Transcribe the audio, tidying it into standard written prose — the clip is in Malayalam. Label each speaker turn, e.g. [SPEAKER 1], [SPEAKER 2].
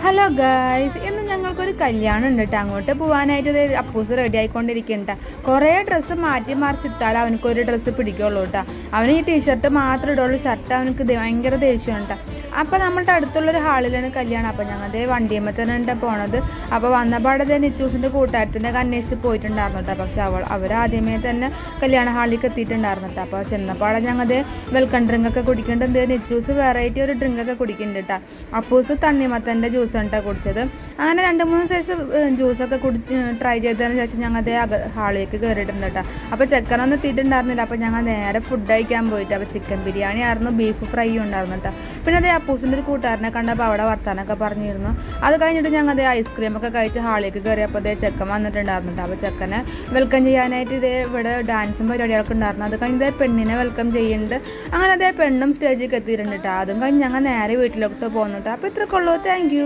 [SPEAKER 1] ഹലോ ഗായ്സ്, ഇന്ന് ഞങ്ങൾക്കൊരു കല്യാണം ഉണ്ട് കേട്ടോ. അങ്ങോട്ട് പോകാനായിട്ട് ഇത് അപ്പൂസ് റെഡി ആയിക്കൊണ്ടിരിക്കുന്നുണ്ട്. കുറേ ഡ്രസ്സ് മാറ്റി മറിച്ചിട്ടാൽ അവനക്കൊരു ഡ്രസ്സ് പിടിക്കുള്ളൂ കേട്ടോ. അവന് ഈ ടീഷർട്ട് മാത്രമേ ഇടുള്ളൂ, ഷർട്ട് അവനക്ക് ഭയങ്കര ദേഷ്യമുണ്ട്. അപ്പോൾ നമ്മളുടെ അടുത്തുള്ളൊരു ഹാളിലാണ് കല്യാണം. അപ്പോൾ ഞങ്ങളുടെ വണ്ടിയമ്മ തന്നെ പോണത്. അപ്പോൾ വന്നപാടെ നിച്ചൂസിൻ്റെ കൂട്ടുകാരത്തിൻ്റെ അന്വേഷിച്ച് പോയിട്ടുണ്ടായിരുന്നു കേട്ടോ. പക്ഷെ അവരാദ്യമേ തന്നെ കല്യാണ ഹാളിലേക്ക് എത്തിയിട്ടുണ്ടായിരുന്നു കേട്ടോ. അപ്പോൾ ചെന്നപ്പാടെ ഞങ്ങളുടെ വെൽക്കം ഡ്രിങ്ക് ഒക്കെ കുടിക്കുന്നുണ്ട്. നിച്ചൂസ് വെറൈറ്റി ഒരു ഡ്രിങ്ക് ഒക്കെ കുടിക്കുന്നുണ്ട് കേട്ടോ. അപ്പൂസ് തണ്ണിമത്തൻ്റെ ജ്യൂസ് ആണ് കുടിച്ചത്. അങ്ങനെ 2-3 സൈസ് ജ്യൂസൊക്കെ ട്രൈ ചെയ്തതിന് ശേഷം ഞങ്ങളുടെ ഹാളിലേക്ക് കയറിയിട്ടുണ്ട് കേട്ടോ. അപ്പോൾ ചെക്കനൊന്നും എത്തിയിട്ടുണ്ടായിരുന്നില്ല. അപ്പോൾ ഞങ്ങൾ നേരെ ഫുഡ് കഴിക്കാൻ പോയിട്ട്, അപ്പോൾ ചിക്കൻ ബിരിയാണി ആയിരുന്നു, ബീഫ് ഫ്രൈയും ഉണ്ടായിരുന്നു കേട്ടോ. പിന്നെ അതേ അപ്പൂസിൻ്റെ ഒരു കൂട്ടുകാരനെ കണ്ടപ്പോൾ അവിടെ വർത്താനൊക്കെ പറഞ്ഞിരുന്നു. അത് കഴിഞ്ഞിട്ട് ഞങ്ങൾ അതേ ഐസ്ക്രീമൊക്കെ കഴിച്ച് ഹാളിലേക്ക് കയറിയപ്പോൾ അതേ ചെക്കൻ വന്നിട്ടുണ്ടായിരുന്നു കേട്ടോ. അപ്പോൾ ചെക്കനെ വെൽക്കം ചെയ്യാനായിട്ട് ഇതേ ഇവിടെ ഡാൻസും പരിപാടികളൊക്കെ ഉണ്ടായിരുന്നു. അത് കഴിഞ്ഞ് പെണ്ണിനെ വെൽക്കം ചെയ്യുന്നുണ്ട്. അങ്ങനെ അതേ പെണ്ണും സ്റ്റേജിലേക്ക് എത്തിയിട്ടുണ്ട് കേട്ടോ. അതും കഴിഞ്ഞ് ഞങ്ങൾ നേരെ വീട്ടിലോട്ട് പോകുന്നു കേട്ടോ. അപ്പോൾ ഇത്രയൊക്കെ ഉള്ളൂ. Thank you.